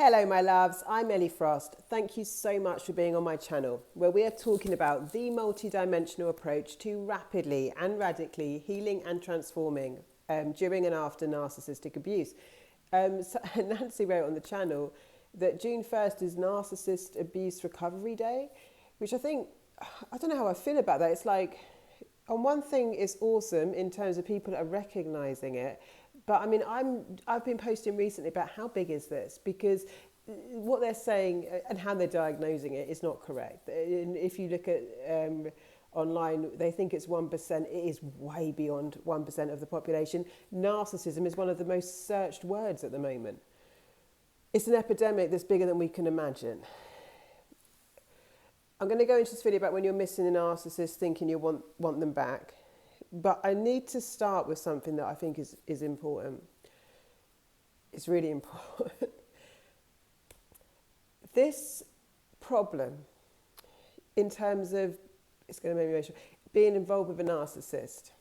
Hello my loves, I'm Ellie Frost. Thank you so much for being on my channel, where we are talking about the multidimensional approach to rapidly and radically healing and transforming during and after narcissistic abuse. Nancy wrote on the channel that June 1st is Narcissist Abuse Recovery Day, which I don't know how I feel about that. It's like, on one thing, it's awesome in terms of people are recognizing it. But I mean, I've been posting recently about how big is this, because what they're saying and how they're diagnosing it is not correct. And if you look at online, they think it's 1%. It is way beyond 1% of the population. Narcissism is one of the most searched words at the moment. It's an epidemic that's bigger than we can imagine. I'm going to go into this video about when you're missing a narcissist, thinking you want them back. But I need to start with something that I think is important. It's really important. This problem, in terms of, it's going to make me emotional, being involved with a narcissist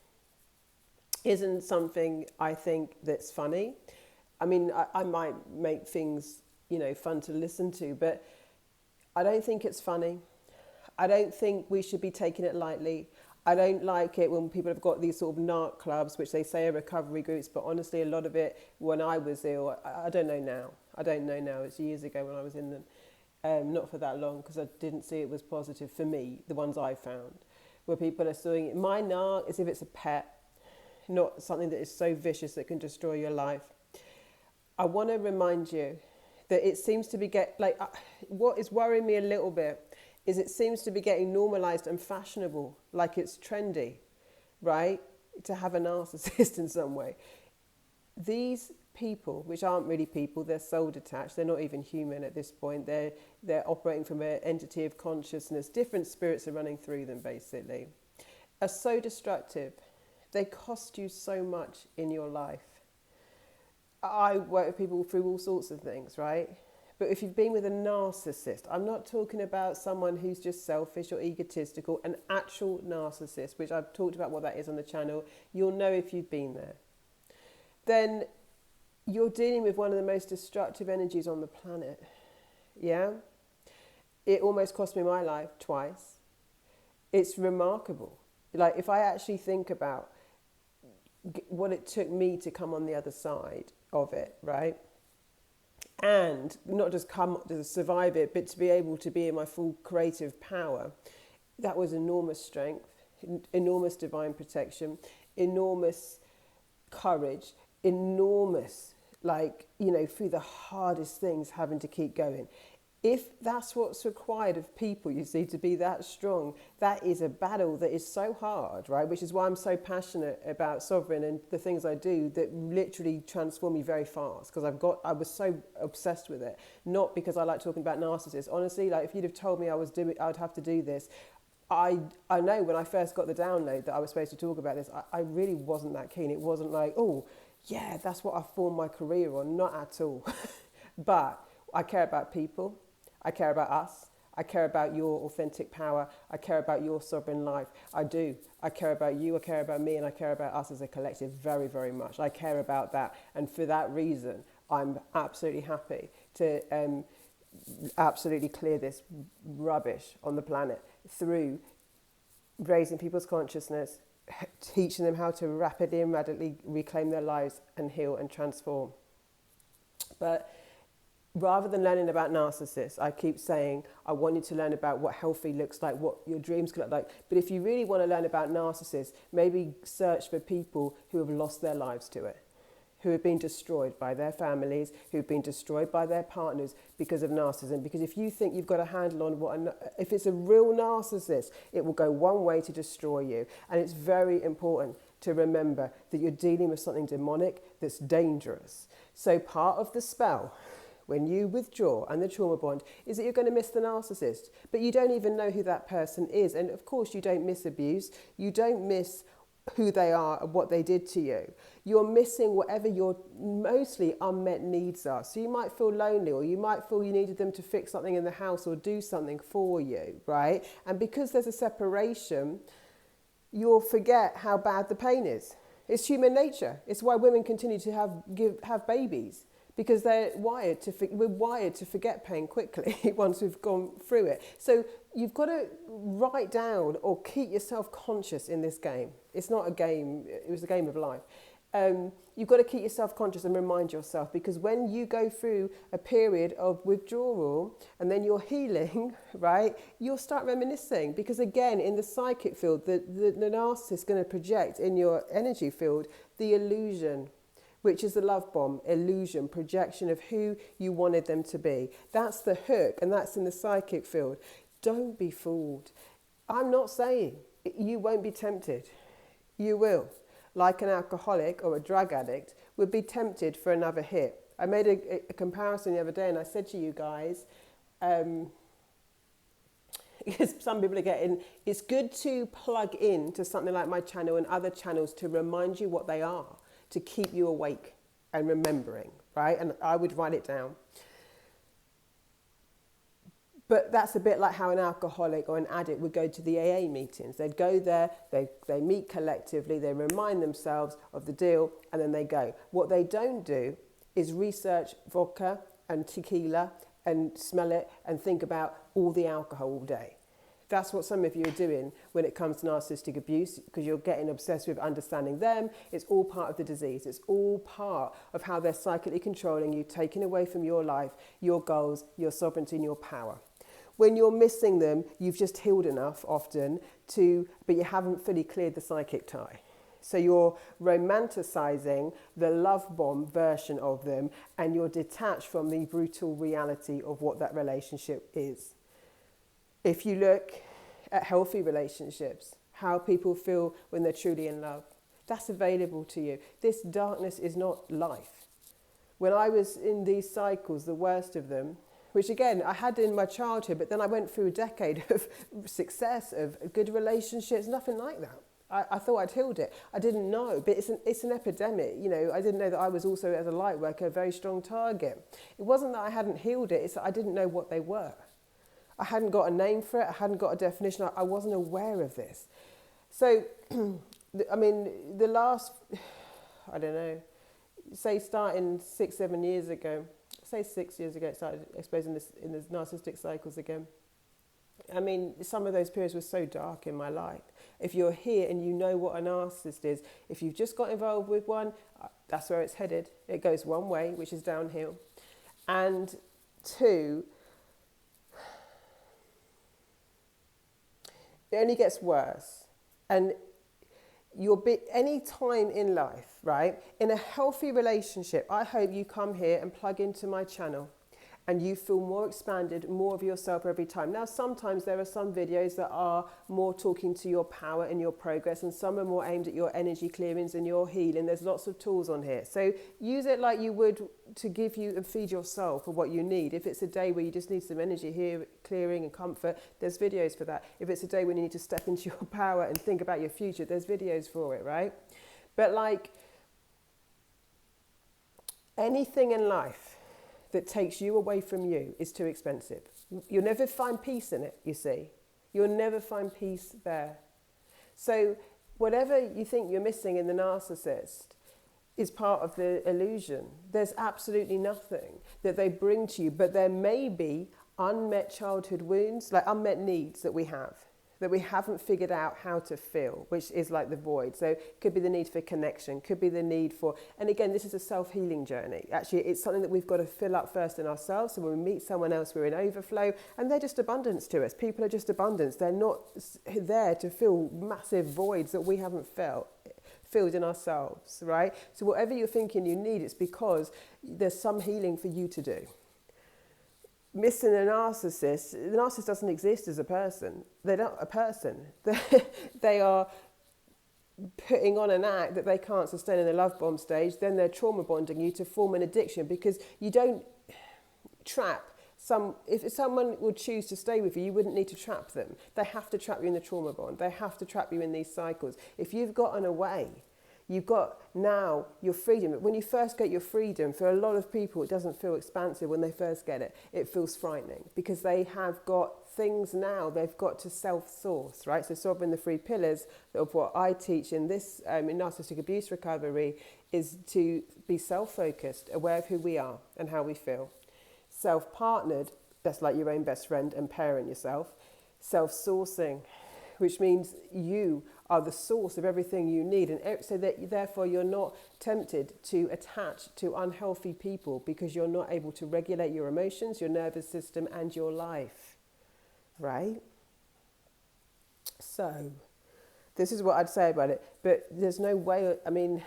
isn't something I think that's funny. I mean, I might make things, fun to listen to, but I don't think it's funny. I don't think we should be taking it lightly. I don't like it when people have got these sort of narc clubs, which they say are recovery groups, but honestly, a lot of it, when I was ill, I don't know now. I don't know now. It's years ago when I was in them. Not for that long, because I didn't see it was positive for me, the ones I found, where people are suing it. My narc is if it's a pet, not something that is so vicious that can destroy your life. I want to remind you that it seems to be what is worrying me a little bit is it seems to be getting normalized and fashionable, like it's trendy, right, to have a narcissist in some way. These people, which aren't really people, they're soul detached, they're not even human at this point, they're operating from an entity of consciousness, different spirits are running through them basically, are so destructive. They cost you so much in your life. I work with people through all sorts of things, right? But if you've been with a narcissist, I'm not talking about someone who's just selfish or egotistical, an actual narcissist, which I've talked about what that is on the channel. You'll know if you've been there. Then you're dealing with one of the most destructive energies on the planet. Yeah? It almost cost me my life twice. It's remarkable. Like, if I actually think about what it took me to come on the other side of it, right? And not just come to survive it, but to be able to be in my full creative power. That was enormous strength, enormous divine protection, enormous courage, enormous, through the hardest things, having to keep going. If that's what's required of people, you see, to be that strong, that is a battle that is so hard, right? Which is why I'm so passionate about Sovereign and the things I do that literally transform me very fast, because I was so obsessed with it. Not because I like talking about narcissists. Honestly, if you'd have told me I'd have to do this, I know when I first got the download that I was supposed to talk about this, I really wasn't that keen. It wasn't like, oh, yeah, that's what I formed my career on. Not at all. But I care about people. I care about us. I care about your authentic power. I care about your sovereign life. I do. I care about you. I care about me. And I care about us as a collective very, very much. I care about that. And for that reason, I'm absolutely happy to absolutely clear this rubbish on the planet through raising people's consciousness, teaching them how to rapidly and radically reclaim their lives and heal and transform. But rather than learning about narcissists, I keep saying, I want you to learn about what healthy looks like, what your dreams could look like. But if you really want to learn about narcissists, maybe search for people who have lost their lives to it, who have been destroyed by their families, who've been destroyed by their partners because of narcissism. Because if you think you've got a handle on if it's a real narcissist, it will go one way to destroy you. And it's very important to remember that you're dealing with something demonic that's dangerous. So part of the spell, when you withdraw and the trauma bond, is that you're going to miss the narcissist. But you don't even know who that person is. And of course, you don't miss abuse. You don't miss who they are and what they did to you. You're missing whatever your mostly unmet needs are. So you might feel lonely, or you might feel you needed them to fix something in the house or do something for you, right? And because there's a separation, you'll forget how bad the pain is. It's human nature. It's why women continue to have babies. because we're wired to forget pain quickly once we've gone through it. So you've got to write down or keep yourself conscious in this game. It's not a game, it was a game of life. You've got to keep yourself conscious and remind yourself, because when you go through a period of withdrawal and then you're healing, right, you'll start reminiscing, because again, in the psychic field, the narcissist is going to project in your energy field the illusion, which is the love bomb, illusion, projection of who you wanted them to be. That's the hook, and that's in the psychic field. Don't be fooled. I'm not saying you won't be tempted. You will. Like an alcoholic or a drug addict would be tempted for another hit. I made a comparison the other day, and I said to you guys, because some people are getting, it's good to plug in to something like my channel and other channels to remind you what they are, to keep you awake and remembering, right? And I would write it down. But that's a bit like how an alcoholic or an addict would go to the AA meetings. They'd go there, they meet collectively, they remind themselves of the deal, and then they go. What they don't do is research vodka and tequila and smell it and think about all the alcohol all day. That's what some of you are doing when it comes to narcissistic abuse, because you're getting obsessed with understanding them. It's all part of the disease. It's all part of how they're psychically controlling you, taking away from your life, your goals, your sovereignty and your power. When you're missing them, you've just healed enough often but you haven't fully cleared the psychic tie. So you're romanticizing the love bomb version of them, and you're detached from the brutal reality of what that relationship is. If you look at healthy relationships, how people feel when they're truly in love, that's available to you. This darkness is not life. When I was in these cycles, the worst of them, which again, I had in my childhood, but then I went through a decade of success, of good relationships, nothing like that. I thought I'd healed it. I didn't know, but it's an epidemic. You know, I didn't know that I was also, as a light worker, a very strong target. It wasn't that I hadn't healed it, it's that I didn't know what they were. I hadn't got a name for it, I hadn't got a definition, I wasn't aware of this. So, I mean, the last, I don't know, say starting 6-7 years ago, say 6 years ago, it started exposing this in the narcissistic cycles again. I mean, some of those periods were so dark in my life. If you're here and you know what a narcissist is, if you've just got involved with one, that's where it's headed. It goes one way, which is downhill. And two, it only gets worse. And any time in life, right, in a healthy relationship, I hope you come here and plug into my channel and you feel more expanded, more of yourself every time. Now, sometimes there are some videos that are more talking to your power and your progress, and some are more aimed at your energy clearings and your healing. There's lots of tools on here. So use it like you would to give you and feed your soul for what you need. If it's a day where you just need some energy here, clearing and comfort, there's videos for that. If it's a day when you need to step into your power and think about your future, there's videos for it, right? But like anything in life that takes you away from you is too expensive. You'll never find peace in it, you see. You'll never find peace there. So whatever you think you're missing in the narcissist is part of the illusion. There's absolutely nothing that they bring to you, but there may be unmet childhood wounds, like unmet needs that we haven't figured out how to fill, which is like the void. So it could be the need for connection, could be the need for, and again, this is a self-healing journey. Actually, it's something that we've got to fill up first in ourselves. So when we meet someone else, we're in overflow, and they're just abundance to us. People are just abundance. They're not there to fill massive voids that we haven't filled in ourselves, right? So whatever you're thinking you need, it's because there's some healing for you to do. Missing a narcissist, the narcissist doesn't exist as a person. They're not a person. They are putting on an act that they can't sustain in the love bomb stage. Then they're trauma bonding you to form an addiction, because you don't trap if someone would choose to stay with you, you wouldn't need to trap them. They have to trap you in the trauma bond. They have to trap you in these cycles. If you've gotten away, You've got now your freedom. When you first get your freedom, for a lot of people, it doesn't feel expansive when they first get it. It feels frightening because they have got things now they've got to self-source, right? So sovereign, the three pillars of what I teach in this, in narcissistic abuse recovery, is to be self-focused, aware of who we are and how we feel. Self-partnered, that's like your own best friend and parent yourself. Self-sourcing, which means you are the source of everything you need, and so that therefore you're not tempted to attach to unhealthy people because you're not able to regulate your emotions, your nervous system, and your life, right? So this is what I'd say about it, but there's no way, I mean,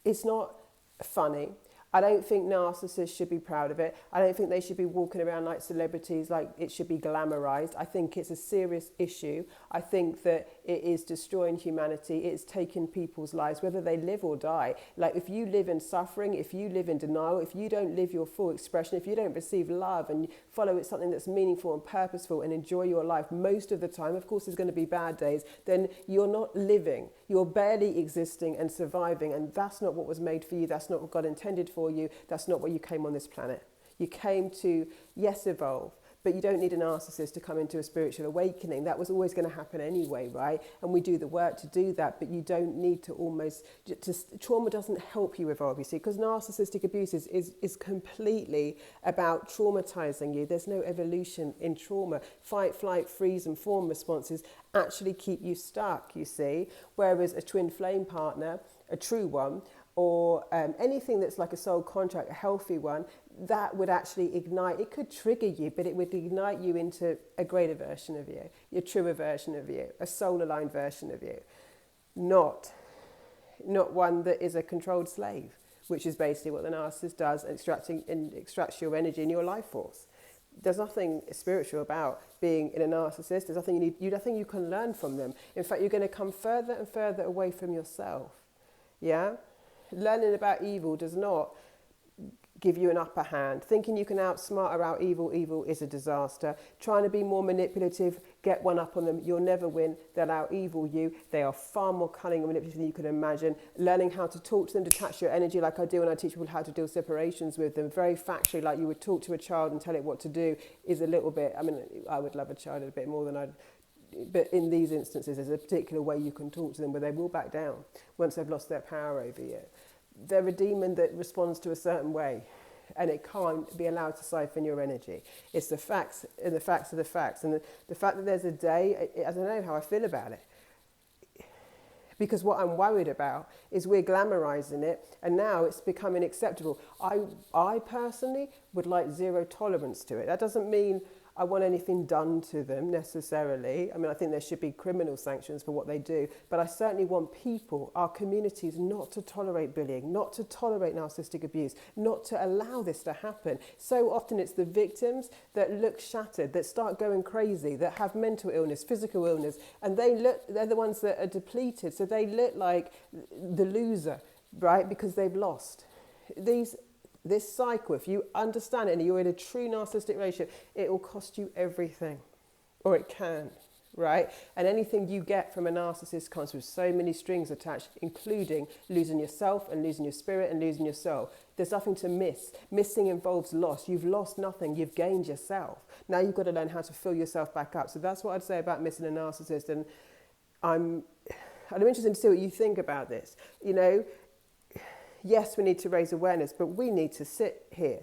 it's not funny. I don't think narcissists should be proud of it. I don't think they should be walking around like celebrities, like it should be glamorized. I think it's a serious issue. I think that it is destroying humanity. It's taking people's lives, whether they live or die. Like if you live in suffering, if you live in denial, if you don't live your full expression, if you don't receive love and follow it something that's meaningful and purposeful and enjoy your life most of the time, of course there's going to be bad days, then you're not living. You're barely existing and surviving, and that's not what was made for you. That's not what God intended for you. That's not why you came on this planet. You came to, yes, evolve, but you don't need a narcissist to come into a spiritual awakening. That was always going to happen anyway, right? And we do the work to do that, but you don't need to almost, trauma doesn't help you evolve, you see, because narcissistic abuse is completely about traumatizing you. There's no evolution in trauma. Fight, flight, freeze, and fawn responses actually keep you stuck, you see, whereas a twin flame partner, a true one, or anything that's like a soul contract, a healthy one, that would actually ignite. It could trigger you, but it would ignite you into a greater version of you, your truer version of you, a soul-aligned version of you. Not one that is a controlled slave, which is basically what the narcissist does, extracts your energy and your life force. There's nothing spiritual about being in a narcissist. There's nothing nothing you can learn from them. In fact, you're going to come further and further away from yourself. Yeah? Learning about evil does not give you an upper hand. Thinking you can outsmart or out evil is a disaster. Trying to be more manipulative, get one up on them, you'll never win. They'll out evil you. They are far more cunning and manipulative than you can imagine. Learning how to talk to them, detach your energy like I do when I teach people how to deal separations with them, very factually, like you would talk to a child and tell it what to do, is a little bit, I mean, I would love a child a bit more than I'd, but in these instances, there's a particular way you can talk to them where they will back down once they've lost their power over you. They're a demon that responds to a certain way, and it can't be allowed to siphon your energy. It's the facts, and the facts are the facts. And the fact that there's a day, I don't know how I feel about it. Because what I'm worried about is we're glamorizing it, and now it's becoming acceptable. I personally would like zero tolerance to it. That doesn't mean I want anything done to them necessarily. I mean, I think there should be criminal sanctions for what they do, but I certainly want people, our communities, not to tolerate bullying, not to tolerate narcissistic abuse, not to allow this to happen. So often it's the victims that look shattered, that start going crazy, that have mental illness, physical illness, and they're the ones that are depleted, so they look like the loser, right, because they've lost. This cycle, if you understand it and you're in a true narcissistic relationship, it will cost you everything, or it can, right? And anything you get from a narcissist comes with so many strings attached, including losing yourself and losing your spirit and losing your soul. There's nothing to miss. Missing involves loss. You've lost nothing. You've gained yourself. Now you've got to learn how to fill yourself back up. So that's what I'd say about missing a narcissist. And I'm interested to see what you think about this. You know, yes, we need to raise awareness, but we need to sit here,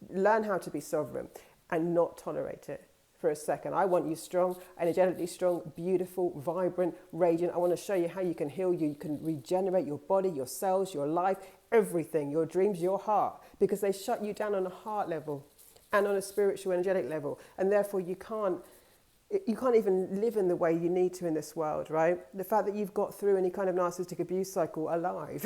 learn how to be sovereign and not tolerate it for a second. I want you strong, energetically strong, beautiful, vibrant, radiant. I want to show you how you can heal you. You can regenerate your body, your cells, your life, everything, your dreams, your heart, because they shut you down on a heart level and on a spiritual, energetic level. And therefore you can't even live in the way you need to in this world, right? The fact that you've got through any kind of narcissistic abuse cycle alive,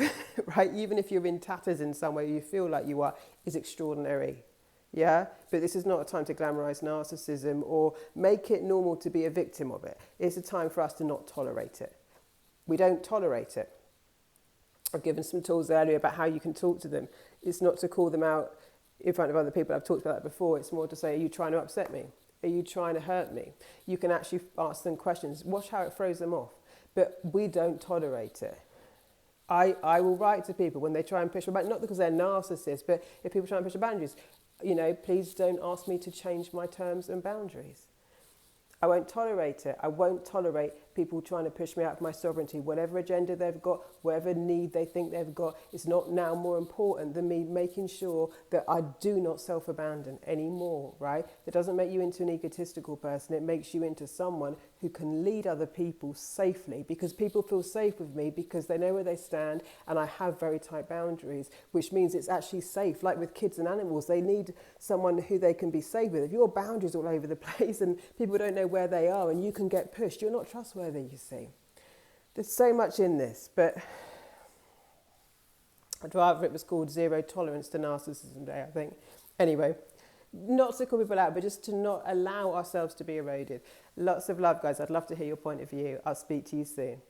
right? Even if you're in tatters in some way, you feel like you are, is extraordinary, yeah? But this is not a time to glamorize narcissism or make it normal to be a victim of it. It's a time for us to not tolerate it. We don't tolerate it. I've given some tools earlier about how you can talk to them. It's not to call them out in front of other people. I've talked about that before. It's more to say, are you trying to upset me? Are you trying to hurt me? You can actually ask them questions. Watch how it throws them off. but we don't tolerate it. I will write to people when they try and push my boundaries, not because they're narcissists, but if people try and push the boundaries, please don't ask me to change my terms and boundaries. I won't tolerate it. I won't tolerate people trying to push me out of my sovereignty. Whatever agenda they've got, whatever need they think they've got, is not now more important than me making sure that I do not self-abandon anymore, right? That doesn't make you into an egotistical person. It makes you into someone who can lead other people safely, because people feel safe with me because they know where they stand and I have very tight boundaries, which means it's actually safe. Like with kids and animals, they need someone who they can be safe with. If your boundaries all over the place and people don't know where they are and you can get pushed, you're not trustworthy, you see. There's so much in this, but I'd rather it was called Zero Tolerance to Narcissism Day, I think. Anyway, not to call people out, but just to not allow ourselves to be eroded. Lots of love, guys. I'd love to hear your point of view. I'll speak to you soon.